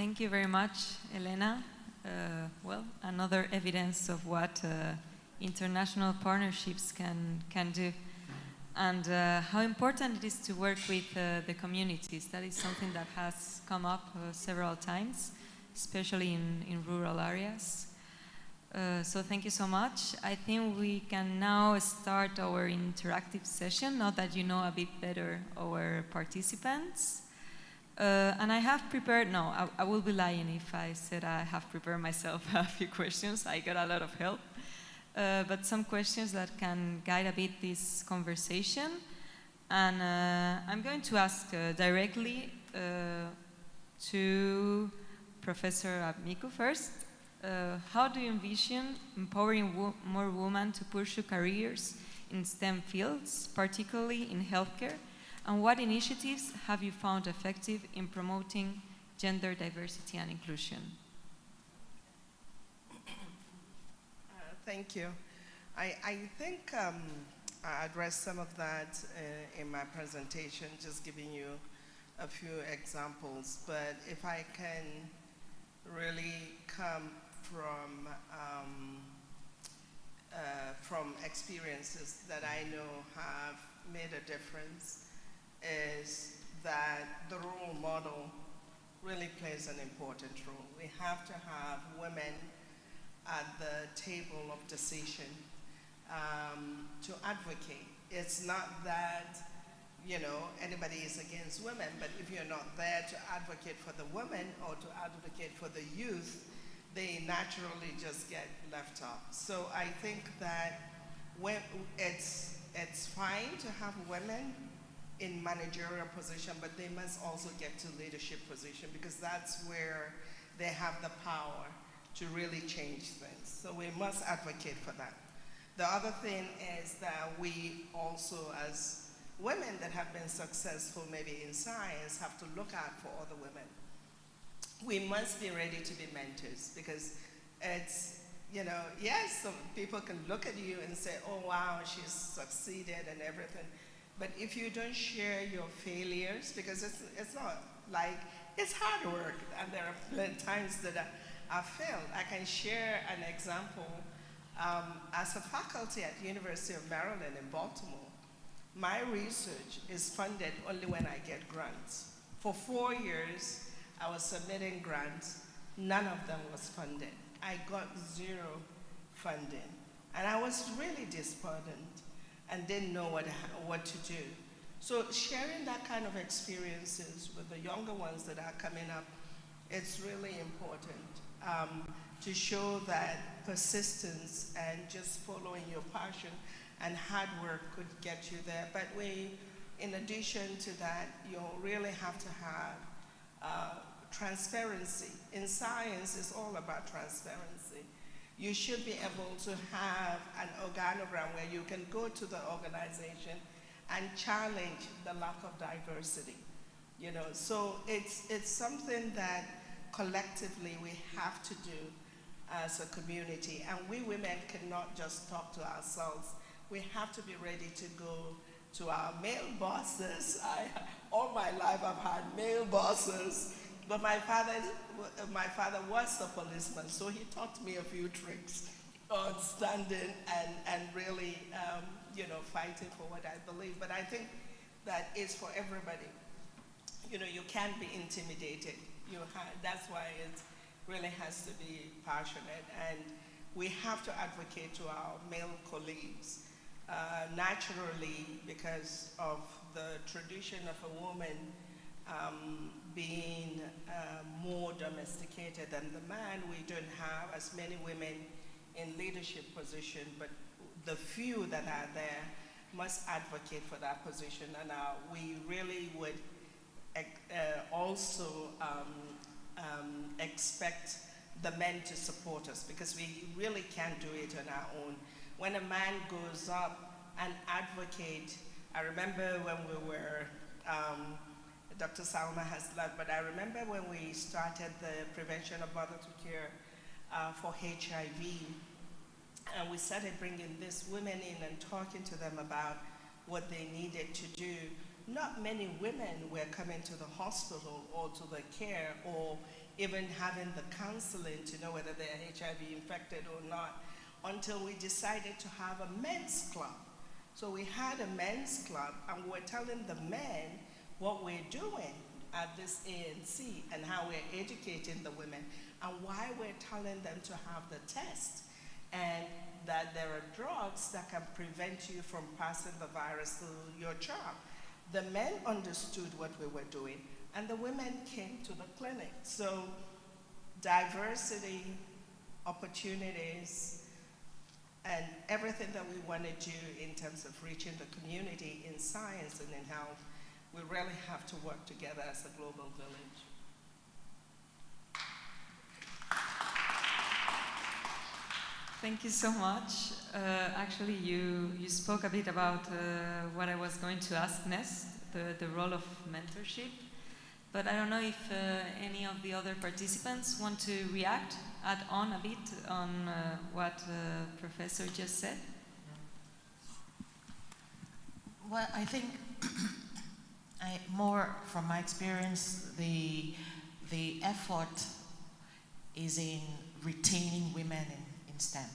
Thank you very much, Elena. Well, another evidence of what international partnerships can do, and how important it is to work with the communities. That is something that has come up several times, especially in rural areas. So thank you so much. I think we can now start our interactive session, now that you know a bit better our participants. And I have prepared, no, I will be lying if I said I have prepared myself a few questions. I got a lot of help. But some questions that can guide a bit this conversation. And I'm going to ask directly to Professor Abmiku first. How do you envision empowering more women to pursue careers in STEM fields, particularly in healthcare? And what initiatives have you found effective in promoting gender diversity and inclusion? Thank you. I think I addressed some of that in my presentation, just giving you a few examples. But if I can really come from experiences that I know have made a difference, is that the role model really plays an important role. We have to have women at the table of decision to advocate. It's not that, you know, anybody is against women, but if you're not there to advocate for the women or to advocate for the youth, they naturally just get left out. So I think that when it's fine to have women in managerial position, but they must also get to leadership position, because that's where they have the power to really change things. So we must advocate for that. The other thing is that we also, as women that have been successful maybe in science, have to look out for other women. We must be ready to be mentors, because it's, you know, yes, some people can look at you and say, oh wow, she's succeeded and everything. But if you don't share your failures, because it's not like, it's hard work, and there are plenty times that I failed. I can share an example. As a faculty at the University of Maryland in Baltimore, my research is funded only when I get grants. For 4 years, I was submitting grants. None of them was funded. I got 0 funding. And I was really disheartened and didn't know what to do. So sharing that kind of experiences with the younger ones that are coming up, it's really important to show that persistence and just following your passion and hard work could get you there. But in addition to that, you really have to have transparency. In science, it's all about transparency. You should be able to have an organogram where you can go to the organization and challenge the lack of diversity. You know, so it's something that collectively we have to do as a community. And we women cannot just talk to ourselves. We have to be ready to go to our male bosses. All my life I've had male bosses, but my father was a policeman, so he taught me a few tricks on standing and really, you know, fighting for what I believe. But I think that is for everybody. You know, you can't be intimidated. That's why it really has to be passionate, and we have to advocate to our male colleagues. Naturally, because of the tradition of a woman being more domesticated than the man, we don't have as many women in leadership position, but the few that are there must advocate for that position, and we really would also expect the men to support us, because we really can't do it on our own. When a man goes up and advocate, I remember when we were, Dr. Salma has left, but I remember when we started the prevention of mother-to-care for HIV, and we started bringing these women in and talking to them about what they needed to do. not many women were coming to the hospital or to the care or even having the counseling to know whether they're HIV infected or not until we decided to have a men's club. So we had a men's club and we were telling the men what we're doing at this ANC and how we're educating the women and why we're telling them to have the test and that there are drugs that can prevent you from passing the virus to your child. The men understood what we were doing and the women came to the clinic. So diversity, opportunities, and everything that we want to do in terms of reaching the community in science and in health, we really have to work together as a global village. Thank you so much. Actually, you spoke a bit about what I was going to ask next, the role of mentorship. But I don't know if any of the other participants want to react, add on a bit on what Professor just said. Well, I think more from my experience, the effort is in retaining women in STEM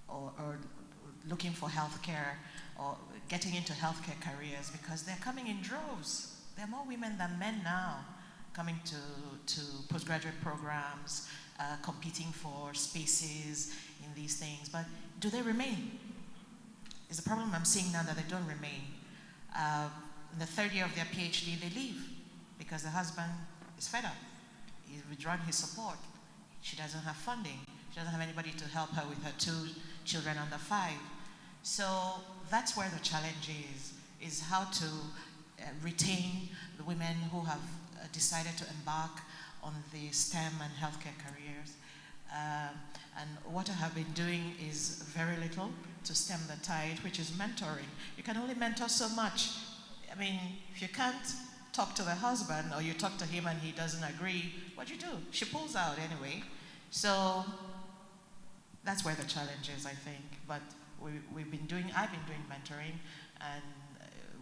or looking for healthcare or getting into healthcare careers because they're coming in droves. There are more women than men now coming to postgraduate programs, competing for spaces in these things. But do they remain? It's a problem I'm seeing now that they don't remain. In the third year of their PhD, they leave because the husband is fed up. He's withdrawn his support. She doesn't have funding. She doesn't have anybody to help her with her 2 children under 5. So that's where the challenge is how to retain the women who have decided to embark on the STEM and healthcare careers. And what I have been doing is very little to stem the tide, which is mentoring. You can only mentor so much. I mean, if you can't talk to the husband or you talk to him and he doesn't agree, what do you do? She pulls out anyway. So that's where the challenge is, I think. But I've been doing mentoring and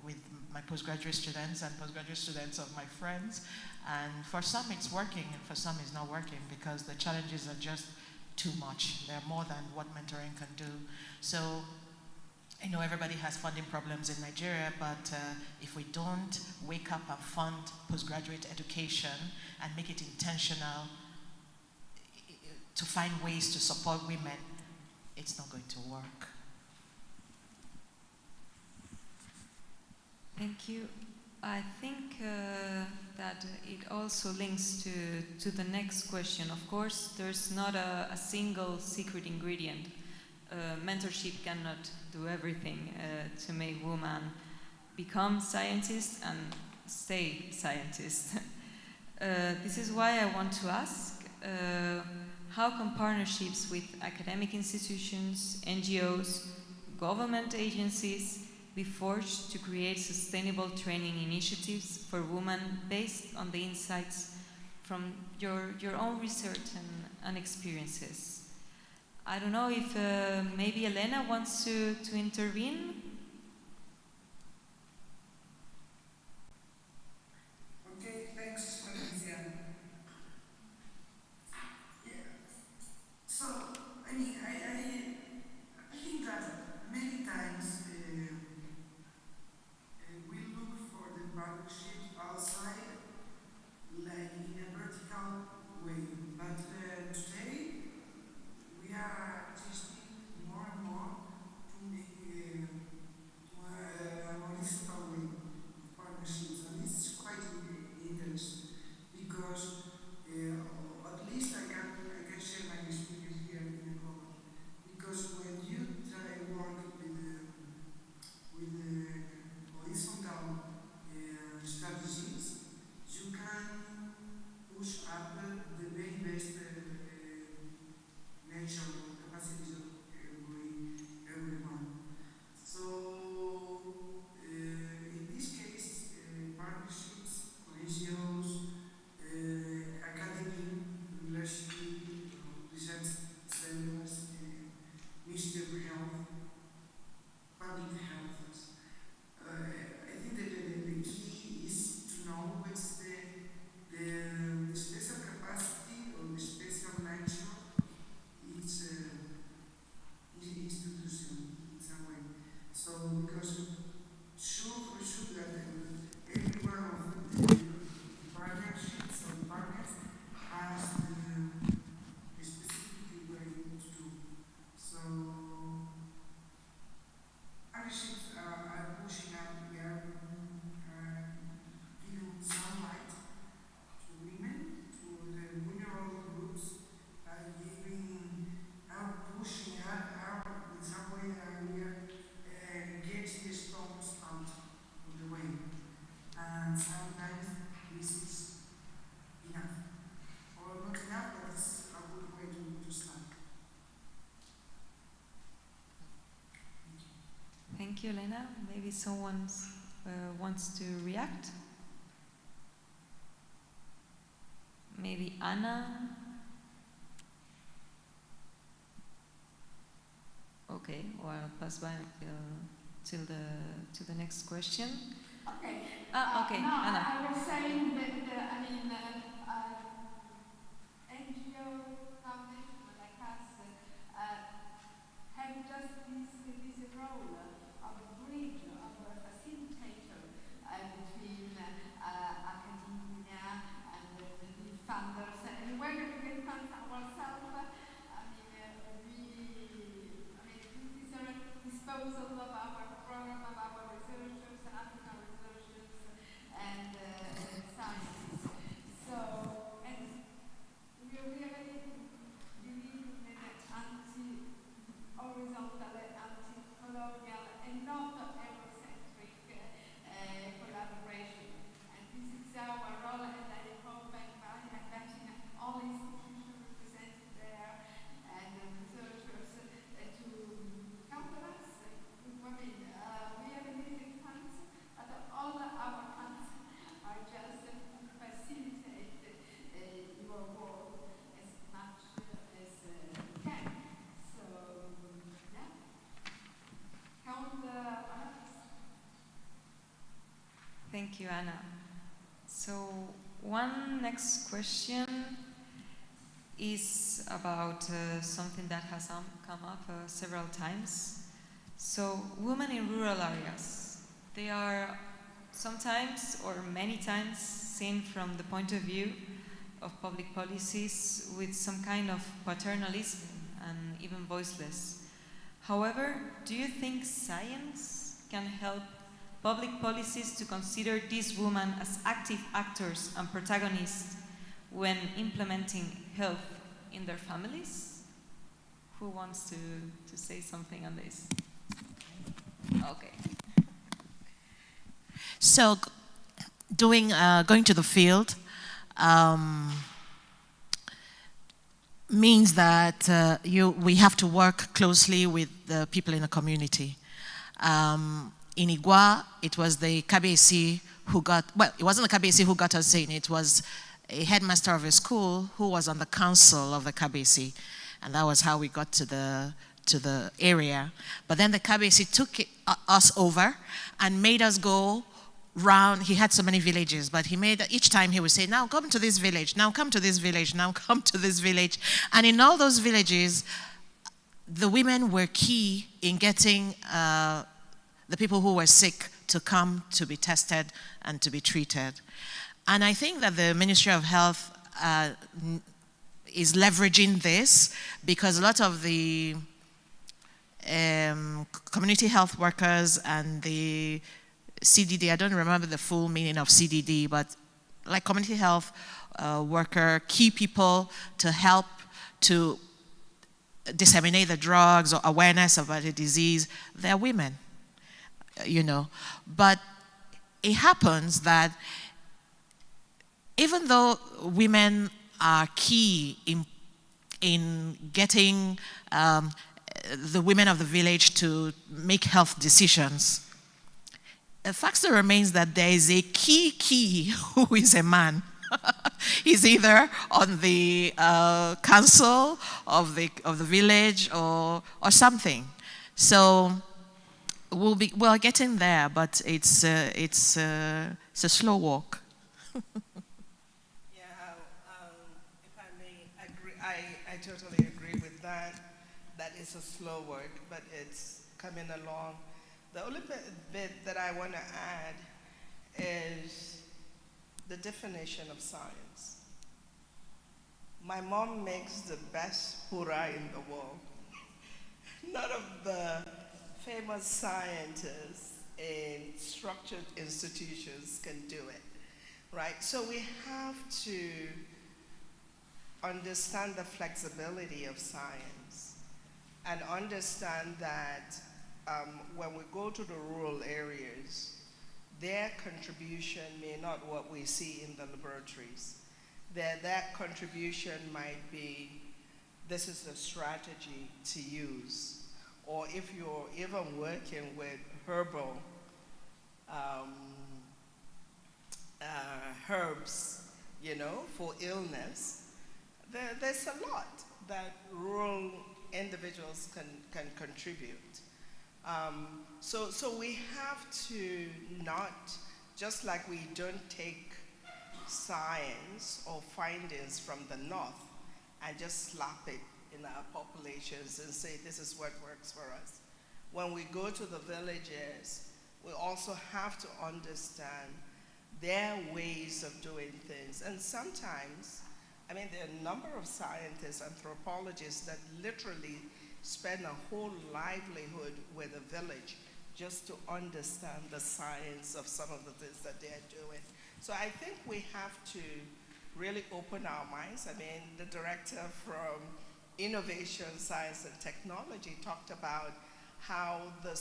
with my postgraduate students and postgraduate students of my friends. And for some it's working and for some it's not working because the challenges are just too much. They're more than what mentoring can do. So I know everybody has funding problems in Nigeria, but if we don't wake up and fund postgraduate education and make it intentional to find ways to support women, it's not going to work. Thank you. I think that it also links to the next question. Of course, there's not a single secret ingredient. Mentorship cannot do everything to make women become scientists and stay scientists. This is why I want to ask, how can partnerships with academic institutions, NGOs, government agencies be forged to create sustainable training initiatives for women based on the insights from your own research and experiences? I don't know if maybe Elena wants to intervene. Okay, thanks, Patricia. Yeah. So, I mean, I think that many times we look for the partnership outside, like in a vertical way. But today, we are testing more and more to make sometimes this is enough. Or not enough, but this is a good way to start. Thank you, Elena. Maybe someone wants to react. Maybe Anna. Okay, or I'll pass by to the next question. Okay. Okay, no, Anna. I was saying that, NGO foundation like us have just this role of a bridge, of a facilitator between academia and the funders. And when we can fund ourselves, this is a disposal of our program, of our researchers, African researchers, and scientists. So, and we really believe in an anti-horizontal, anti-colonial, and not Eurocentric collaboration. And this is our role, and I hope I'm inviting all institutions represented there and researchers to help us. We have amazing funds, but all our funds are just to facilitate your work as much as we can. So, yeah. Count the artists. Thank you, Anna. So, one next question is about something that has come up several times. So, women in rural areas, they are sometimes or many times seen from the point of view of public policies with some kind of paternalism and even voiceless. However, do you think science can help public policies to consider these women as active actors and protagonists when implementing health in their families? Who wants to say something on this? Okay. So, going to the field means that we have to work closely with the people in the community. In Igua, it was the Kabesi who got, well, it wasn't the Kabesi who got us in, it was a headmaster of a school who was on the council of the Kabesi. And that was how we got to the area. But then the Kabesi took us over and made us go round. He had so many villages, but each time he would say, now come to this village, now come to this village, now come to this village. And in all those villages, the women were key in getting the people who were sick to come to be tested and to be treated. And I think that the Ministry of Health is leveraging this because a lot of the community health workers and the CDD, I don't remember the full meaning of CDD, but like community health worker, key people to help to disseminate the drugs or awareness about the disease, they're women, you know. But it happens that even though women are key in getting the women of the village to make health decisions, the fact still remains that there is a key who is a man. He's either on the council of the village or something. So we're getting there, but it's a slow walk. If I may agree, I totally agree with that. That is a slow work, but it's coming along. The only bit that I want to add is the definition of science. My mom makes the best pura in the world. None of the famous scientists in structured institutions can do it, right? So we have to understand the flexibility of science and understand that when we go to the rural areas, their contribution may not what we see in the laboratories. That contribution might be, this is a strategy to use. Or if you're even working with herbal herbs, you know, for illness, there's a lot that rural individuals can contribute. So we have to not, just like we don't take science or findings from the north and just slap it in our populations and say this is what works for us. When we go to the villages, we also have to understand their ways of doing things. And sometimes, I mean, there are a number of scientists, anthropologists that literally spend a whole livelihood with a village just to understand the science of some of the things that they're doing. So I think we have to really open our minds. I mean, the director from Innovation, Science and Technology talked about how the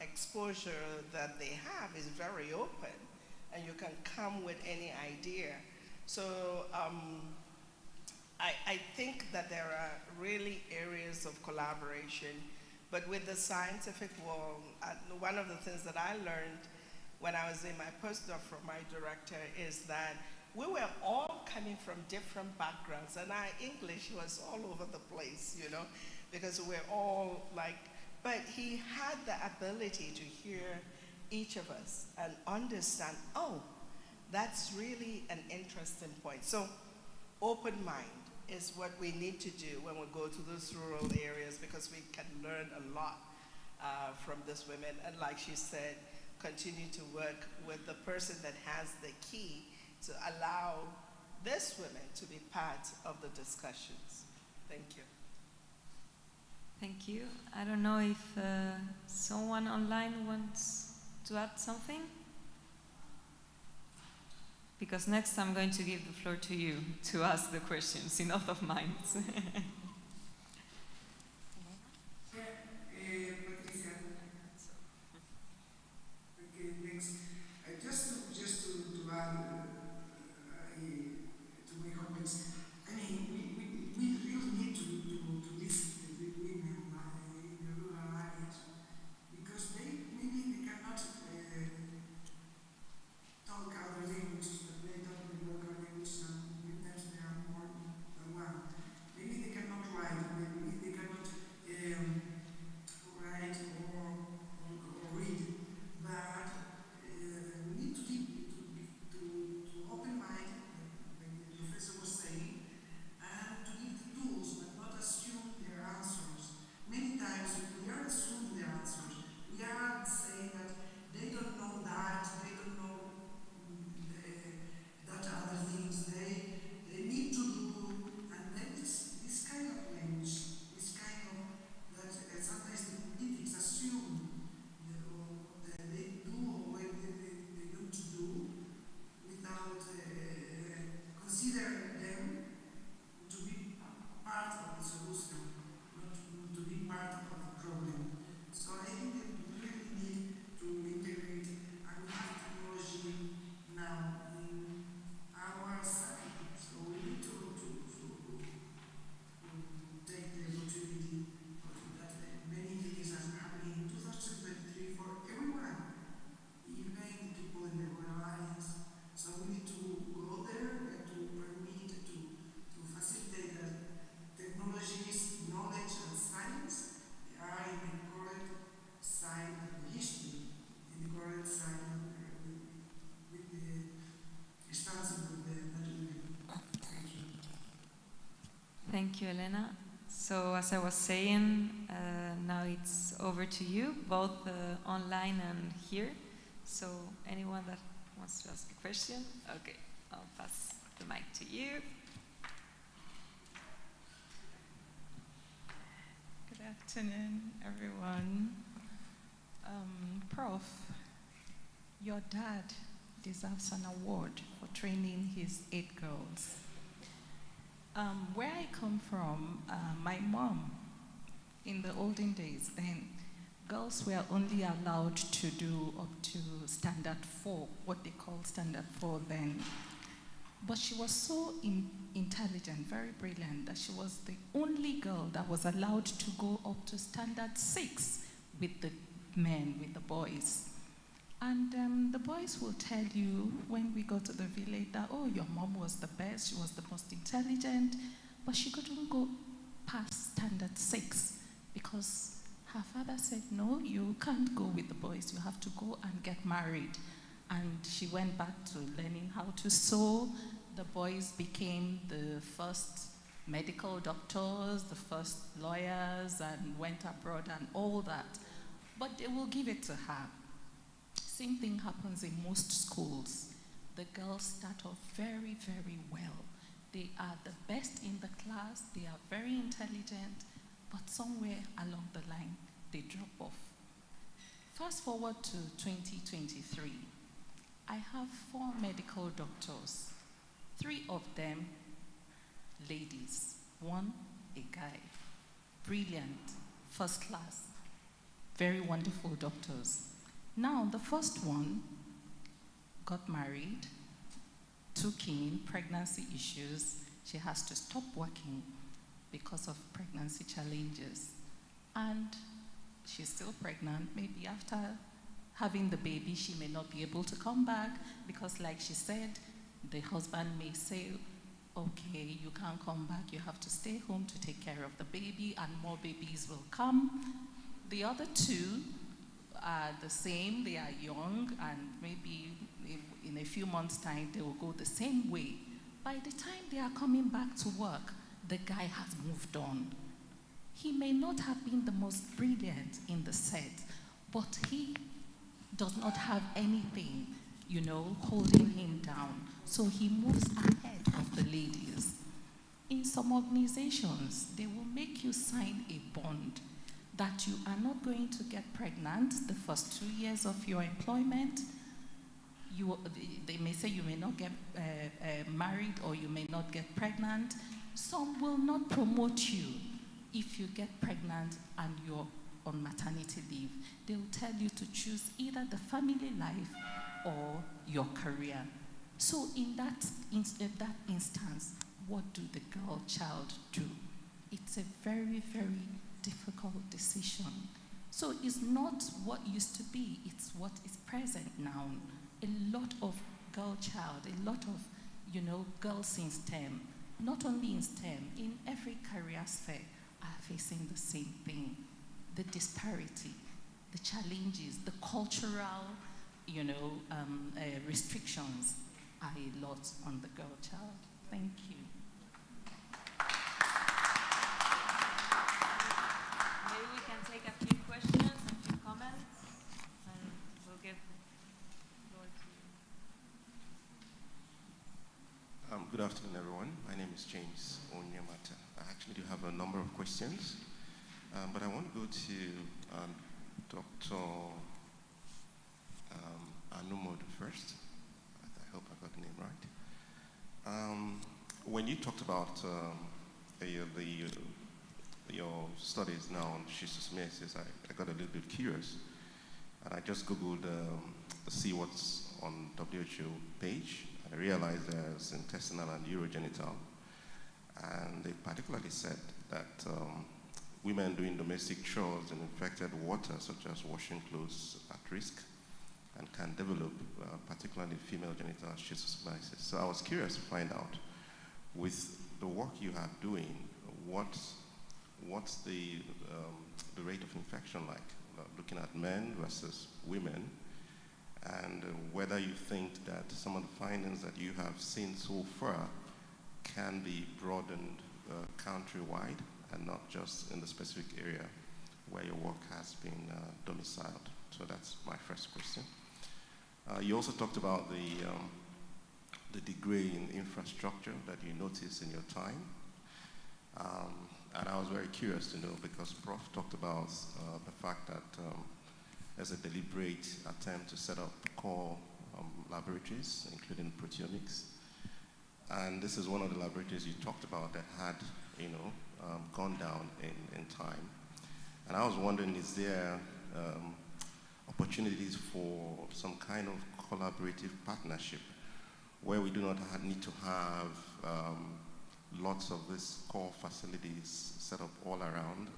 exposure that they have is very open and you can come with any idea. So I think that there are really areas of collaboration, but with the scientific world, one of the things that I learned when I was in my postdoc from my director is that we were all coming from different backgrounds, and our English was all over the place, you know, because we're all like, but he had the ability to hear each of us and understand, oh, that's really an interesting point. So open mind is what we need to do when we go to those rural areas, because we can learn a lot from these women. And like she said, continue to work with the person that has the key to allow these women to be part of the discussions. Thank you. Thank you. I don't know if someone online wants to add something? Because next I'm going to give the floor to you to ask the questions, enough of mine. Patricia. Okay, next. Just to add to my comments. I mean, we really need to listen to the women in the rural areas, because maybe they cannot talk other languages, but they talk the local language, and sometimes they are more than one. Maybe they cannot write, maybe they cannot write or read, but we need to open mind, like the professor was saying, and to give the tools, but not assume their answers. Many times we are assuming their answers. We are saying that they don't know that, they don't know that other things they need to do, and then this kind of language, this kind of that sometimes the politics assume that they do or what they want to do without considering them to be part of the solution, not to be part of the problem. So I think that we really need to integrate agricultural technology now in our side. So we need to take the opportunity that many things are happening in 2023 for everyone, even people in the rural areas. So we need to go there and to permit, to facilitate that technologies, knowledge and science are in the correct side of the history, in the correct side with the stance with the natural. Thank you. Thank you, Elena. So as I was saying, now it's over to you, both online and here. So anyone that wants to ask a question? Okay, I'll pass the mic to you. Good afternoon, everyone. Prof, your dad deserves an award for training his 8 girls. Where I come from, my mom, in the olden days, then girls were only allowed to do up to standard 4, what they call standard 4 then. But she was so intelligent, very brilliant, that she was the only girl that was allowed to go up to standard 6 with the men, with the boys. And the boys will tell you when we go to the village that, oh, your mom was the best, she was the most intelligent, but she couldn't go past standard 6 because her father said, no, you can't go with the boys, you have to go and get married. And she went back to learning how to sew. The boys became the first medical doctors, the first lawyers, and went abroad and all that. But they will give it to her. Same thing happens in most schools. The girls start off very, very well. They are the best in the class, they are very intelligent, but somewhere along the line, they drop off. Fast forward to 2023. I have 4 medical doctors, 3 of them ladies, 1 a guy. Brilliant, first class, very wonderful doctors. Now, the first one got married, took in pregnancy issues. She has to stop working because of pregnancy challenges. And she's still pregnant. Maybe after having the baby, she may not be able to come back because, like she said, the husband may say, okay, you can't come back, you have to stay home to take care of the baby, and more babies will come. The other 2 are the same, they are young, and maybe in a few months' time, they will go the same way. By the time they are coming back to work, the guy has moved on. He may not have been the most brilliant in the set, but he does not have anything, holding him down. So he moves ahead of the ladies. In some organizations, they will make you sign a bond that you are not going to get pregnant the first 2 years of your employment. They may say you may not get married or you may not get pregnant. Some will not promote you if you get pregnant and you're on maternity leave. They will tell you to choose either the family life or your career. So in that instance, what do the girl child do? It's a very, very difficult decision. So it's not what used to be, it's what is present now. A lot of girl child, a lot of, girls in STEM, not only in STEM, in every career sphere, are facing the same thing. The disparity, the challenges, the cultural, restrictions are a lot on the girl child. Thank you. Maybe we can take a few questions, a few comments, and we'll give the floor to you. Good afternoon, everyone. My name is James Onyemata. I actually do have a number of questions, but I want to go to Dr. Anumodu first. I hope I got the name right. When you talked about your studies now on schistosomiasis, I got a little bit curious, and I just Googled to see what's on WHO page, and I realized there's intestinal and urogenital, and they particularly said that women doing domestic chores in infected water, such as washing clothes, at risk and can develop, particularly female genital schistosomiasis. So I was curious to find out, with the work you are doing, what's the rate of infection like, looking at men versus women, and whether you think that some of the findings that you have seen so far can be broadened countrywide and not just in the specific area where your work has been domiciled. So that's my first question. You also talked about the degree in infrastructure that you noticed in your time. And I was very curious to know, because Prof talked about the fact that there's a deliberate attempt to set up core laboratories, including proteomics. And this is one of the laboratories you talked about that had, gone down in time. And I was wondering, is there opportunities for some kind of collaborative partnership where we do not need to have lots of these core facilities set up all around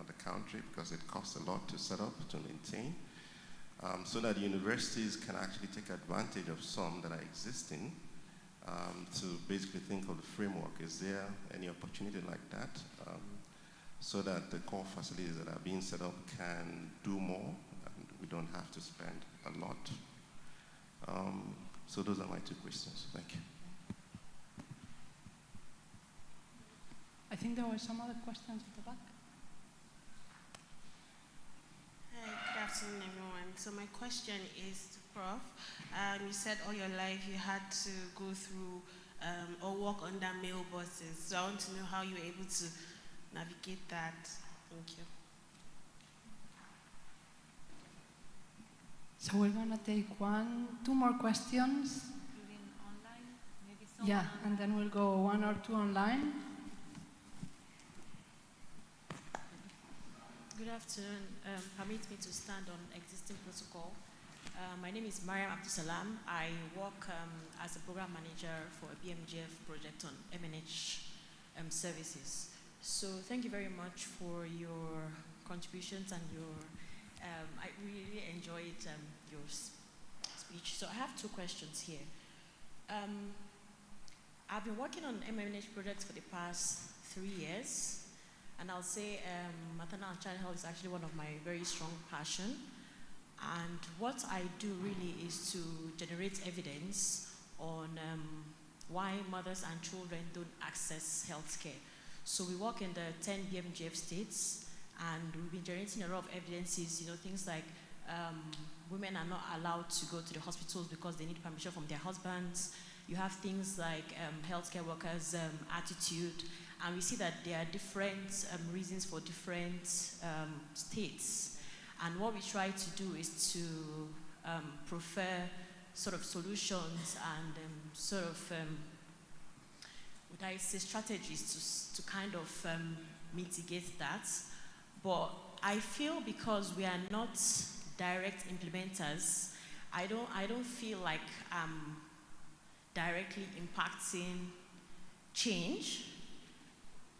the country, because it costs a lot to set up, to maintain, so that universities can actually take advantage of some that are existing, to basically think of the framework. Is there any opportunity like that, so that the core facilities that are being set up can do more and we don't have to spend a lot? So those are my 2 questions. Thank you. I think there were some other questions at the back. Hi, good afternoon, everyone. So my question is to Prof. You said all your life you had to go through or walk under male bosses. So I want to know how you were able to navigate that. Thank you. So we're going to take 2 more questions. Including online, maybe Yeah, and then we'll go 1 or 2 online. Good afternoon. Permit me to stand on existing protocol. My name is Mariam Abdusalam. I work as a program manager for a BMGF project on MNH services. So thank you very much for your contributions and your, I really enjoyed your speech. So I have 2 questions here. I've been working on MNH projects for the past 3 years. And I'll say maternal and child health is actually one of my very strong passion. And what I do really is to generate evidence on why mothers and children don't access healthcare. So we work in the 10 BMGF states, and we've been generating a lot of evidences, things like women are not allowed to go to the hospitals because they need permission from their husbands. You have things like healthcare workers' attitude. And we see that there are different reasons for different states. And what we try to do is to prefer sort of solutions and would I say strategies to kind of mitigate that. But I feel because we are not direct implementers, I don't feel like I'm directly impacting change.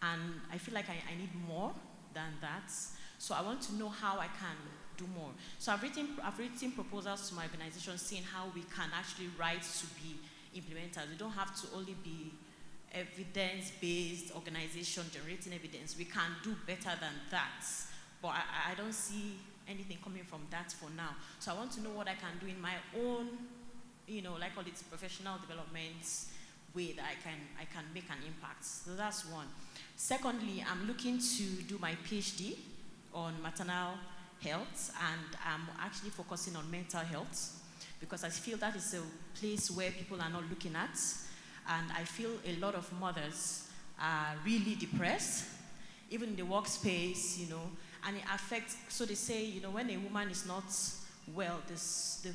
And I feel like I need more than that. So I want to know how I can do more. So I've written proposals to my organization saying how we can actually write to be implementers. We don't have to only be evidence-based organization generating evidence. We can do better than that. But I don't see anything coming from that for now. So I want to know what I can do in my own, like all its professional development way that I can make an impact. So that's one. Secondly, I'm looking to do my PhD on maternal health, and I'm actually focusing on mental health because I feel that is a place where people are not looking at, and I feel a lot of mothers are really depressed, even in the workspace, and it affects, so they say, when a woman is not well, the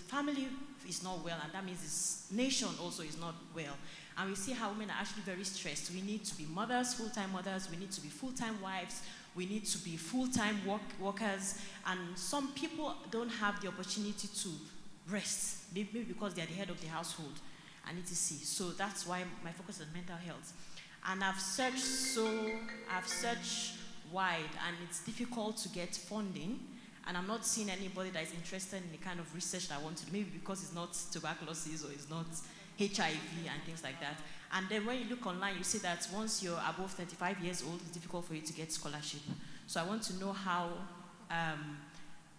family is not well, and that means this nation also is not well. And we see how women are actually very stressed. We need to be mothers, full-time mothers. We need to be full-time wives. We need to be full-time workers. And some people don't have the opportunity to rest, maybe because they're the head of the household and etc. So that's why my focus is on mental health. And I've searched wide, and it's difficult to get funding. And I'm not seeing anybody that is interested in the kind of research that I want to do, maybe because it's not tuberculosis or it's not HIV and things like that. And then when you look online, you see that once you're above 35 years old, it's difficult for you to get scholarship. So I want to know how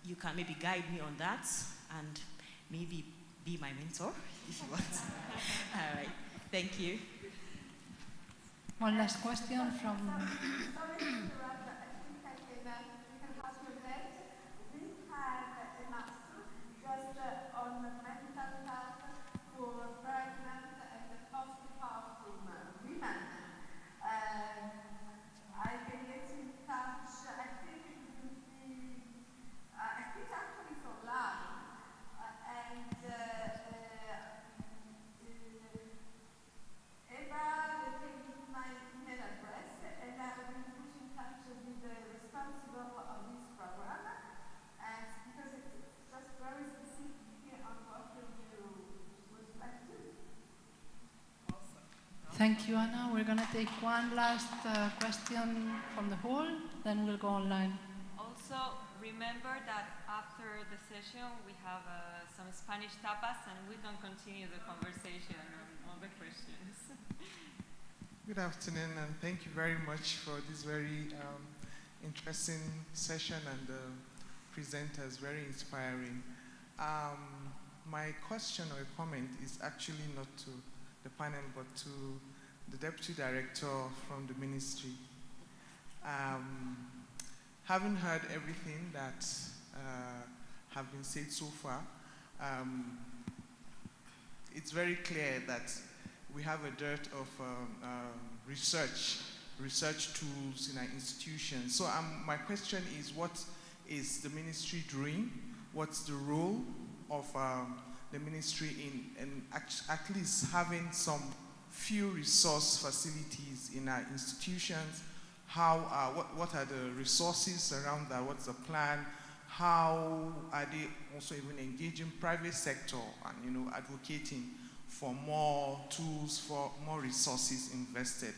you can maybe guide me on that and maybe be my mentor, if you want. All right, thank you. One last question from... Sorry to interrupt, but I think I can ask you that. We had a master just on mental health for pregnant and postpartum women. I can get in touch, I think it would be, I think actually it's online. Eva, they can use my email address, and I will put in touch with Thank you, Anna. We're going to take one last question from the hall, then we'll go online. Also, remember that after the session we have some Spanish tapas and we can continue the conversation on the questions. Good afternoon, and thank you very much for this very interesting session and the presenters, very inspiring. My question or comment is actually not to the panel, but to the Deputy Director from the Ministry. Having heard everything that have been said so far, it's very clear that we have a dearth of research tools in our institutions. So my question is, what is the ministry doing? What's the role of the ministry in at least having some few resource facilities in our institutions? What are the resources around that? What's the plan? How are they also even engaging private sector and advocating for more tools, for more resources invested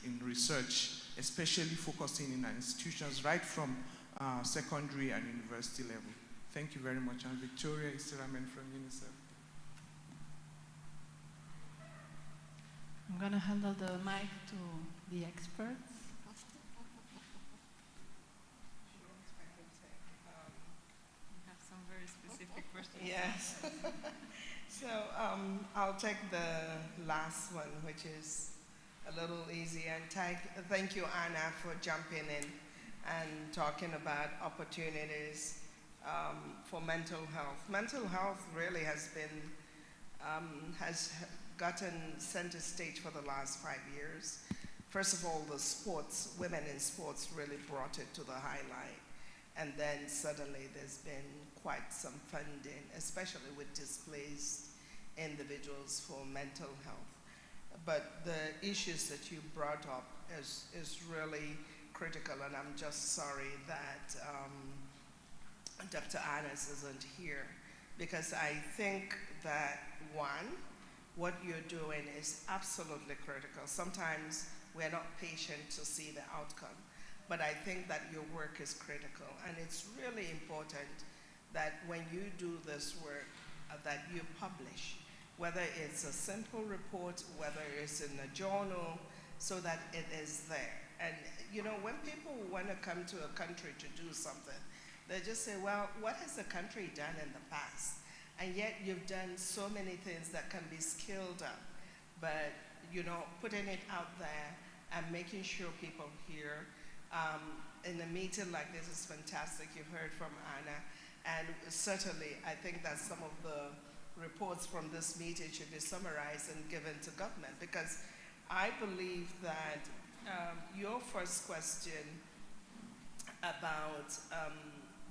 in research, especially focusing in our institutions right from secondary and university level? Thank you very much. I'm Victoria Istiramen from UNICEF. I'm going to handle the mic to the experts. We have some very specific questions. Yes. So I'll take the last one, which is a little easier. And thank you, Anna, for jumping in and talking about opportunities for mental health. Mental health really has gotten center stage for the last 5 years. First of all, the sports, women in sports really brought it to the highlight. And then suddenly there's been quite some funding, especially with displaced individuals for mental health. But the issues that you brought up is really critical, and I'm just sorry that Dr. Annis isn't here, because I think that, one, what you're doing is absolutely critical. Sometimes we're not patient to see the outcome, but I think that your work is critical, and it's really important that when you do this work, that you publish, whether it's a simple report, whether it's in a journal, so that it is there. And when people want to come to a country to do something, they just say, well, what has the country done in the past? And yet you've done so many things that can be scaled up. But, putting it out there and making sure people hear. In a meeting like this is fantastic. You've heard from Anna. And certainly, I think that some of the reports from this meeting should be summarized and given to government, because I believe that your first question about,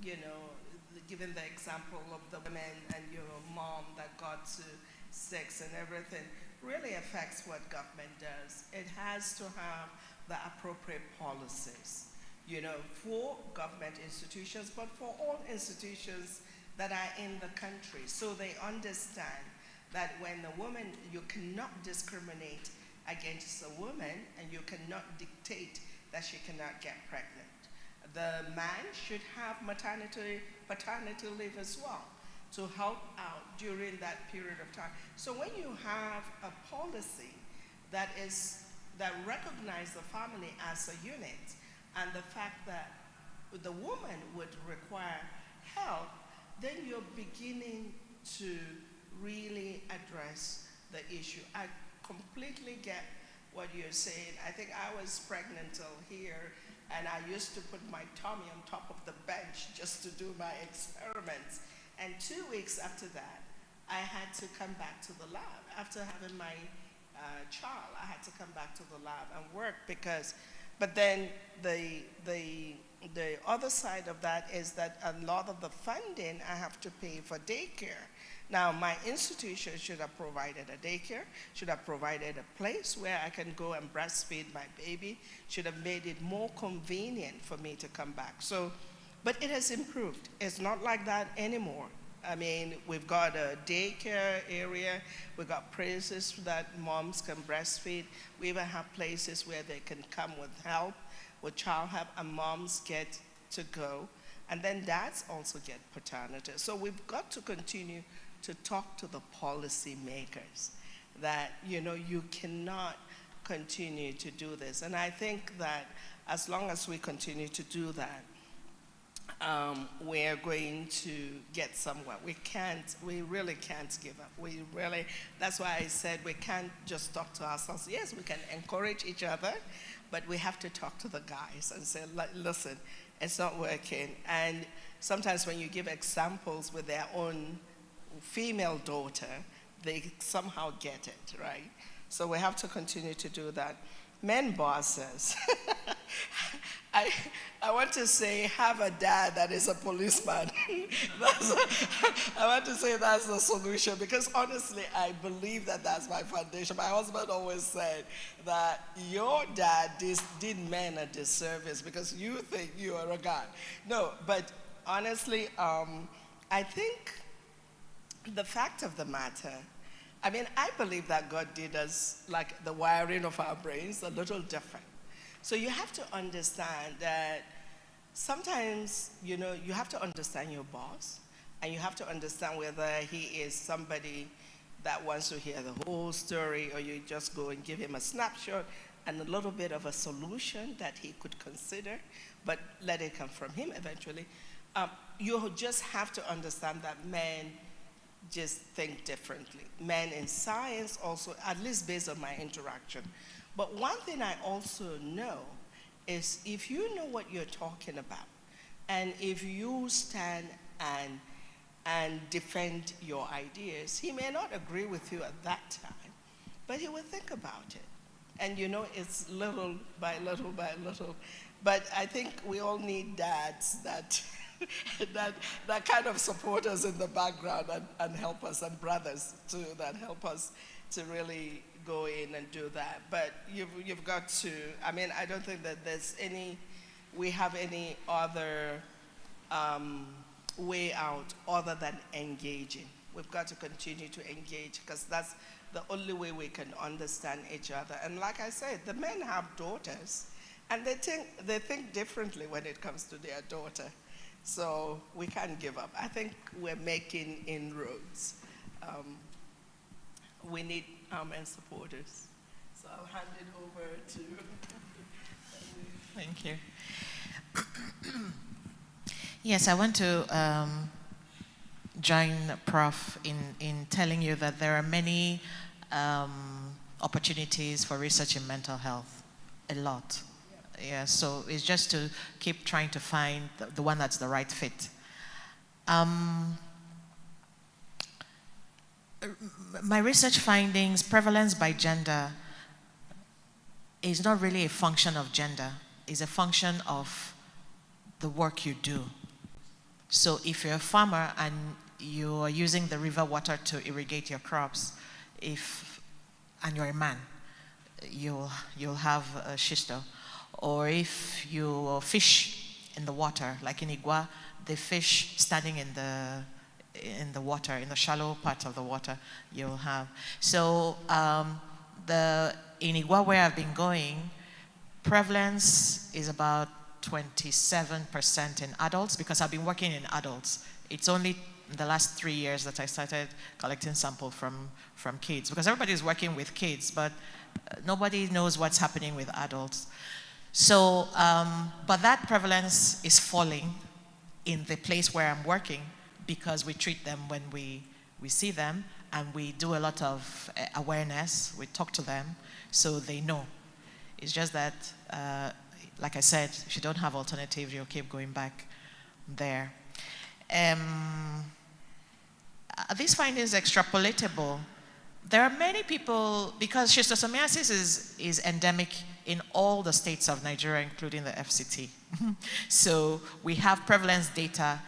given the example of the women and your mom that got to 6 and everything, really affects what government does. It has to have the appropriate policies, for government institutions, but for all institutions that are in the country, so they understand that when a woman, you cannot discriminate against a woman, and you cannot dictate that she cannot get pregnant. The man should have maternity, paternity leave as well to help out during that period of time. So when you have a policy that recognizes the family as a unit, and the fact that the woman would require help, then you're beginning to really address the issue. I completely get what you're saying. I think I was pregnant here, and I used to put my tummy on top of the bench just to do my experiments. And 2 weeks after that, I had to come back to the lab. After having my child, I had to come back to the lab and work but then the other side of that is that a lot of the funding I have to pay for daycare. Now, my institution should have provided a daycare, should have provided a place where I can go and breastfeed my baby, should have made it more convenient for me to come back. So, but it has improved. It's not like that anymore. I mean, we've got a daycare area, we've got places that moms can breastfeed. We even have places where they can come with help, with child help, and moms get to go. And then dads also get paternity. So we've got to continue to talk to the policy makers that, you know, you cannot continue to do this. And I think that as long as we continue to do that, we're going to get somewhere. We really can't give up. That's why I said we can't just talk to ourselves. Yes, we can encourage each other, but we have to talk to the guys and say, listen, it's not working. And sometimes when you give examples with their own female daughter, they somehow get it, right? So we have to continue to do that. Men bosses. I want to say, have a dad that is a policeman. I want to say that's the solution, because honestly, I believe that that's my foundation. My husband always said that your dad did men a disservice because you think you are a guy. No, but honestly, I think the fact of the matter, I mean, I believe that God did us, like the wiring of our brains, a little different. So you have to understand that sometimes, you know, you have to understand your boss, and you have to understand whether he is somebody that wants to hear the whole story, or you just go and give him a snapshot and a little bit of a solution that he could consider, but let it come from him eventually. You just have to understand that men just think differently. Men in science also, at least based on my interaction. But one thing I also know is if you know what you're talking about, and if you stand and defend your ideas, he may not agree with you at that time, but he will think about it. And you know, it's little by little by little. But I think we all need dads that that kind of support us in the background and help us, and brothers too that help us to really go in and do that. But you've got to, I mean, I don't think that we have any other way out other than engaging. We've got to continue to engage, because that's the only way we can understand each other. And like I said, the men have daughters, and they think differently when it comes to their daughter. So we can't give up. I think we're making inroads. We need men supporters. So I'll hand it over to. Thank you. Yes, I want to join Prof in telling you that there are many opportunities for research in mental health, a lot. Yeah, so it's just to keep trying to find the one that's the right fit. My research findings, prevalence by gender, is not really a function of gender. It's a function of the work you do. So if you're a farmer and you are using the river water to irrigate your crops, and you're a man, you'll have a schisto. Or if you fish in the water, like in Igua, the fish standing in the water, in the shallow part of the water, you'll have. So in Igua, where I've been going, prevalence is about 27% in adults, because I've been working in adults. It's only in the last 3 years that I started collecting sample from kids, because everybody's working with kids, but nobody knows what's happening with adults. So, but that prevalence is falling in the place where I'm working, because we treat them when we see them, and we do a lot of awareness. We talk to them so they know. It's just that, like I said, if you don't have alternatives, you'll keep going back there. These findings are extrapolatable. There are many people, because schistosomiasis is endemic in all the states of Nigeria, including the FCT. So we have prevalence data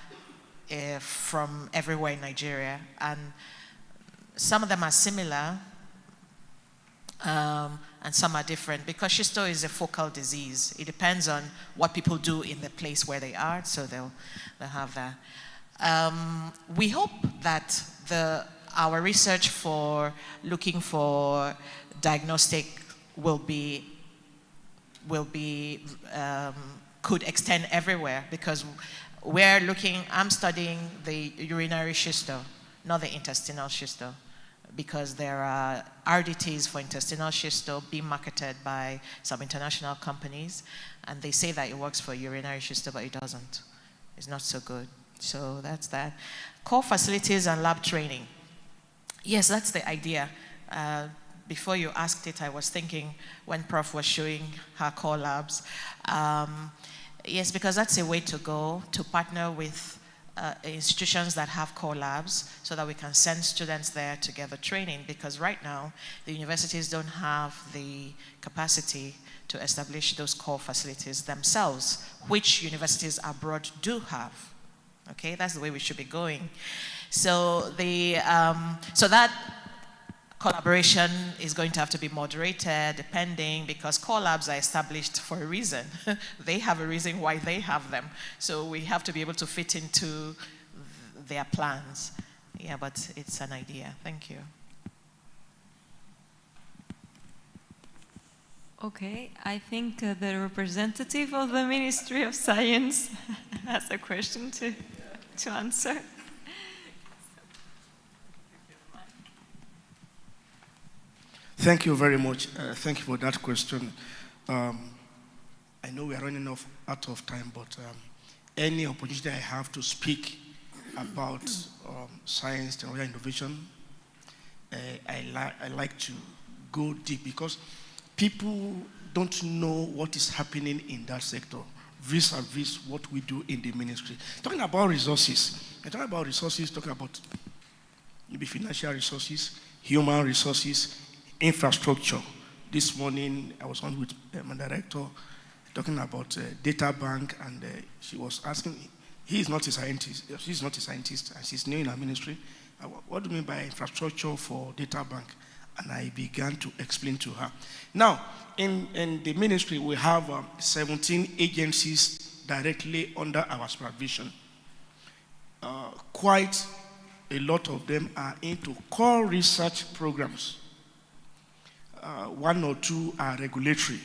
from everywhere in Nigeria, and some of them are similar, and some are different, because schisto is a focal disease. It depends on what people do in the place where they are, so they'll have that. We hope that our research for looking for diagnostic could extend everywhere, because I'm studying the urinary schisto, not the intestinal schisto, because there are RDTs for intestinal schisto being marketed by some international companies, and they say that it works for urinary schisto, but it doesn't. It's not so good. So that's that. Core facilities and lab training. Yes, that's the idea. Before you asked it, I was thinking when Prof was showing her core labs. Yes, because that's a way to go, to partner with institutions that have core labs so that we can send students there to get the training, because right now the universities don't have the capacity to establish those core facilities themselves, which universities abroad do have. Okay, that's the way we should be going. So that collaboration is going to have to be moderated, depending, because core labs are established for a reason. They have a reason why they have them. So we have to be able to fit into their plans. Yeah, but it's an idea. Thank you. Okay, I think the representative of the Ministry of Science has a question to answer. Thank you very much. Thank you for that question. I know we are running out of time, but any opportunity I have to speak about science, technology, innovation, I like to go deep, because people don't know what is happening in that sector vis-a-vis what we do in the ministry. Talking about resources, talking about maybe financial resources, human resources, infrastructure. This morning, I was on with my director talking about data bank, and she was asking, he's not a scientist, and she's new in our ministry. What do you mean by infrastructure for data bank? And I began to explain to her. Now, in the ministry, we have 17 agencies directly under our supervision. Quite a lot of them are into core research programs. One or two are regulatory.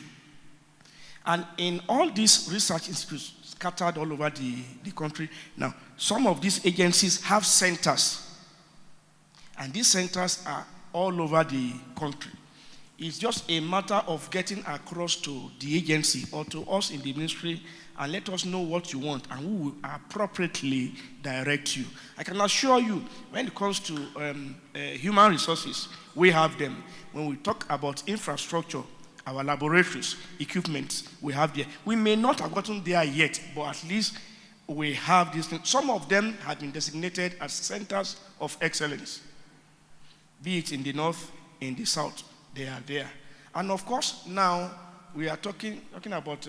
And in all these research institutes scattered all over the country, now, some of these agencies have centers. And these centers are all over the country. It's just a matter of getting across to the agency or to us in the ministry and let us know what you want, and we will appropriately direct you. I can assure you, when it comes to human resources, we have them. When we talk about infrastructure, our laboratories, equipment, we have there. We may not have gotten there yet, but at least we have these things. Some of them have been designated as centers of excellence. Be it in the north, in the south, they are there. And of course, now we are talking about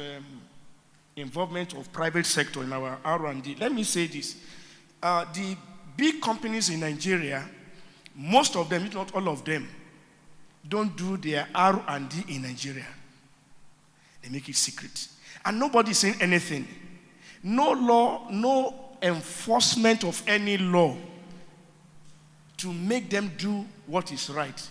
involvement of private sector in our R&D. Let me say this. The big companies in Nigeria, most of them, if not all of them, don't do their R&D in Nigeria. They make it secret. And nobody's saying anything. No law, no enforcement of any law to make them do what is right.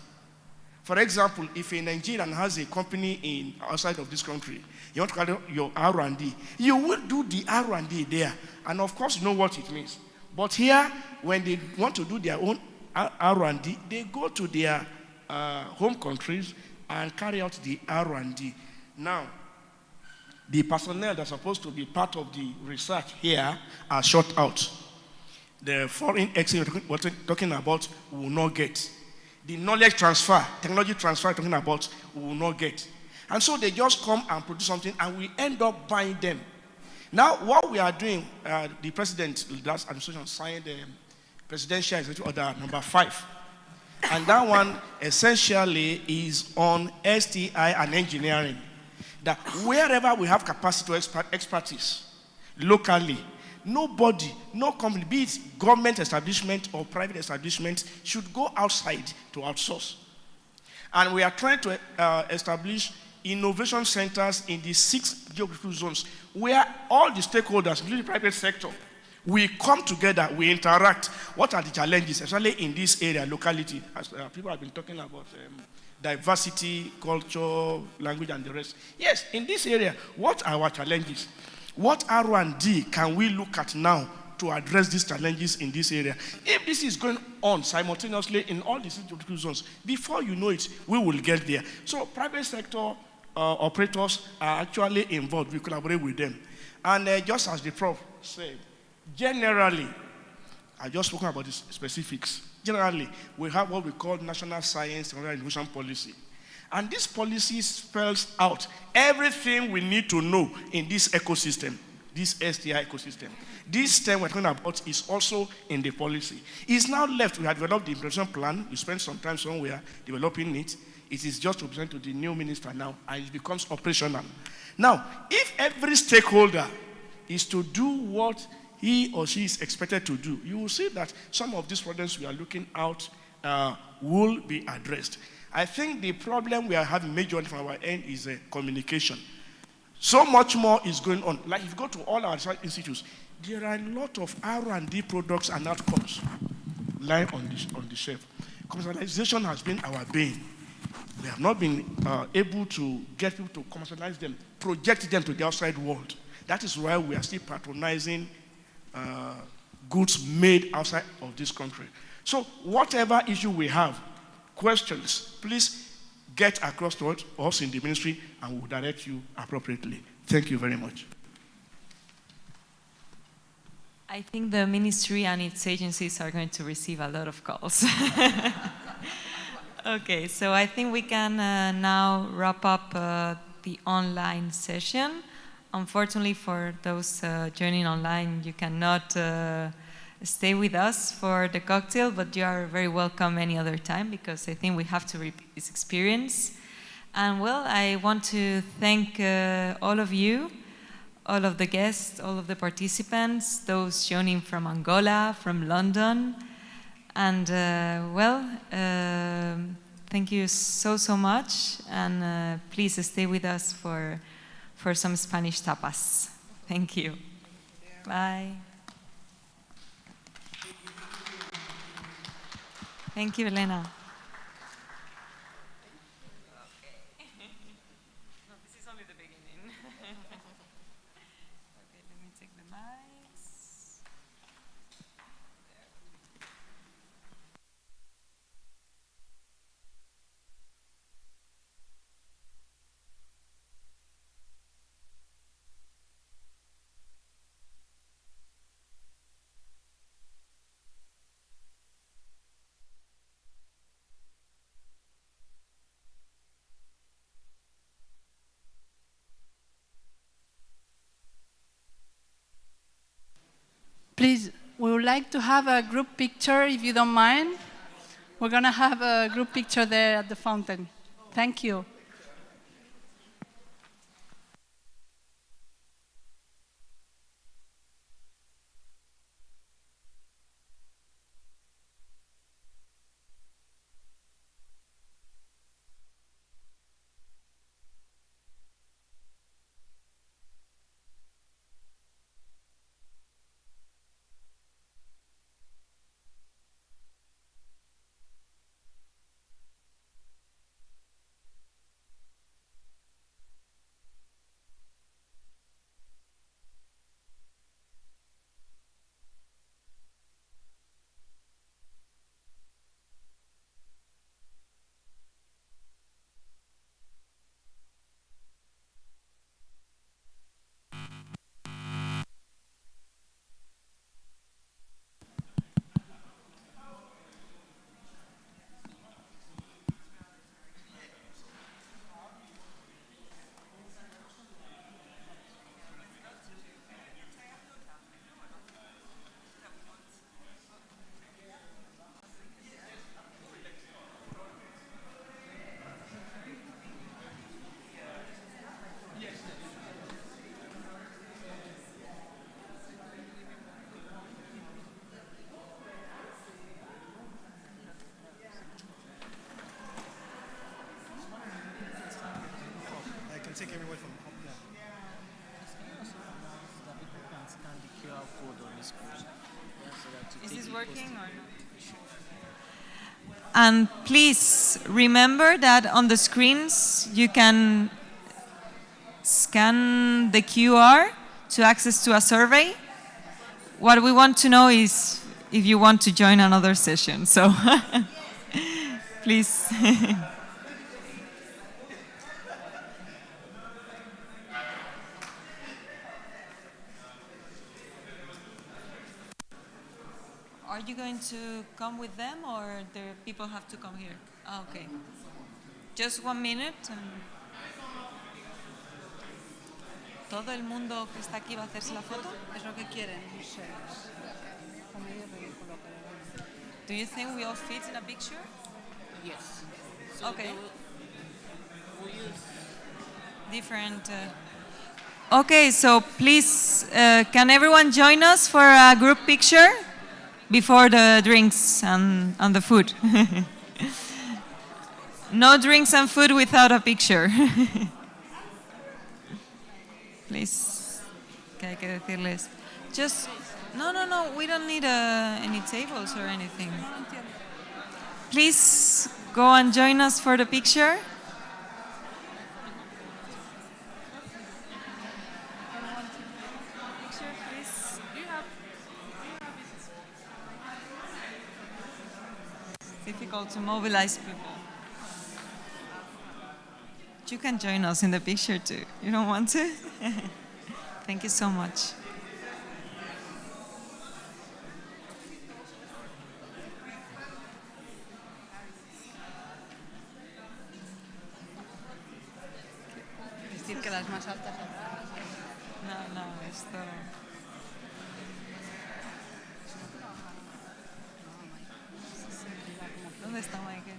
For example, if a Nigerian has a company outside of this country, you want to call it your R&D, you will do the R&D there. And of course, you know what it means. But here, when they want to do their own R&D, they go to their home countries and carry out the R&D. Now, the personnel that's supposed to be part of the research here are shut out. The foreign exchange we're talking about will not get. The knowledge transfer, technology transfer we're talking about will not get. And so they just come and produce something, and we end up buying them. Now, what we are doing, the president, the last administration signed the presidential executive order number 5. And that one essentially is on STI and engineering. That wherever we have capacity to expertise locally, nobody, no company, be it government establishment or private establishment, should go outside to outsource. And we are trying to establish innovation centers in the 6 geographical zones where all the stakeholders, including the private sector, We come together, we interact. What are the challenges, especially in this area, locality? As people have been talking about diversity, culture, language, and the rest. Yes, in this area, what are our challenges? What R&D can we look at now to address these challenges in this area? If this is going on simultaneously in all these geographical zones, before you know it, we will get there. So private sector operators are actually involved. We collaborate with them. And just as the Prof said, generally, I just spoken about the specifics. Generally, we have what we call National Science and Innovation Policy. And this policy spells out everything we need to know in this ecosystem, this STI ecosystem. This term we're talking about is also in the policy. It's now left, we have developed the implementation plan, we spent some time somewhere developing it. It is just to present to the new minister now, and it becomes operational. Now, if every stakeholder is to do what he or she is expected to do, you will see that some of these problems we are looking out will be addressed. I think the problem we are having majorly from our end is communication. So much more is going on. Like if you go to all our research institutes, there are a lot of R&D products and outcomes lying on the shelf. Commercialization has been our bane. We have not been able to get people to commercialize them, project them to the outside world. That is why we are still patronizing goods made outside of this country. So whatever issue we have, questions, please get across to us in the ministry and we'll direct you appropriately. Thank you very much. I think the ministry and its agencies are going to receive a lot of calls. Okay, so I think we can now wrap up the online session. Unfortunately, for those joining online, you cannot stay with us for the cocktail, but you are very welcome any other time because I think we have to repeat this experience. And well, I want to thank all of you, all of the guests, all of the participants, those joining from Angola, from London. And thank you so much. And please stay with us for some Spanish tapas. Thank you. Bye. Thank you, Elena. Please, we would like to have a group picture, if you don't mind. We're going to have a group picture there at the fountain. Thank you. working or not? And please remember that on the screens you can scan the QR to access to a survey. What we want to know is if you want to join another session. So please. Are you going to come with them or the people have to come here? Ah, okay. Just 1 minute. ¿Todo el mundo que está aquí va a hacerse la foto? Es lo que quieren, no sé. Es como medio ridículo, pero bueno. Do you think we all fit in a picture? Yes. Okay. We use Different. Okay, so please, can everyone join us for a group picture before the drinks and the food? No drinks and food without a picture. Please. ¿Qué hay que decirles? Just, no, we don't need any tables or anything. Please go and join us for the picture. It's difficult to mobilize people. You can join us in the picture too. You don't want to? Thank you so much. Decir que las más altas atrás. No, esto. ¿Dónde está Michael?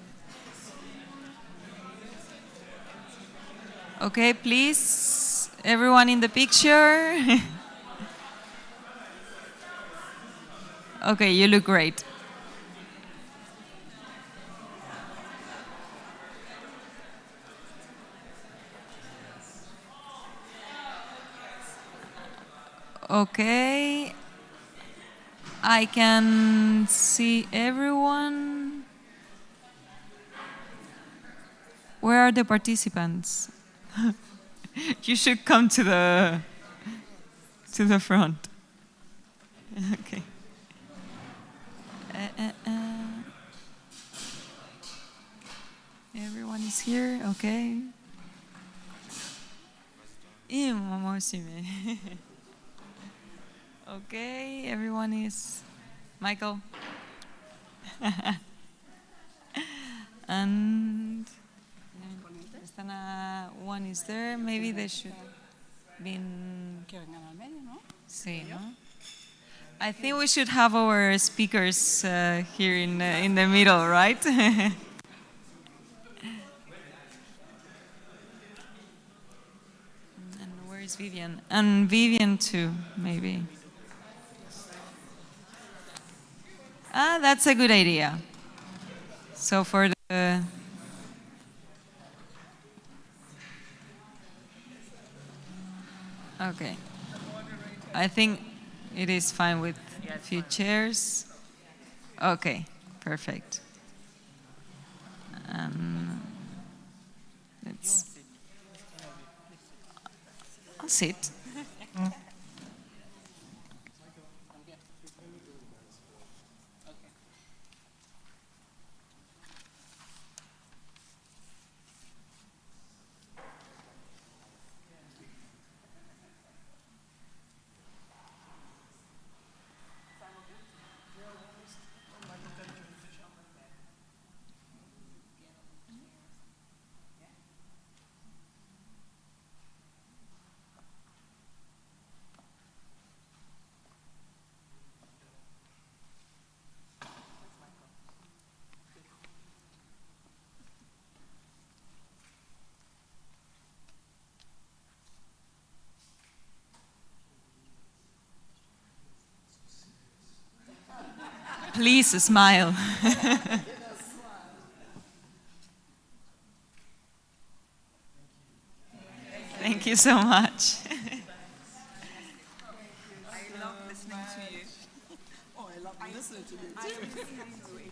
Okay, please, everyone in the picture. Okay, you look great. Okay, I can see everyone. Where are the participants? You should come to the front. Okay. Everyone is here, okay. Okay, everyone is. Michael. And one is there. Maybe they should be in. Sí, ¿no? I think we should have our speakers here in the middle, right? And where is Vivian? And Vivian too, maybe. Ah, that's a good idea. So for the okay, I think it is fine with a few chairs. Okay, perfect. I'll sit. Please smile. Thank you so much. I love listening to you. Oh, I love listening to me.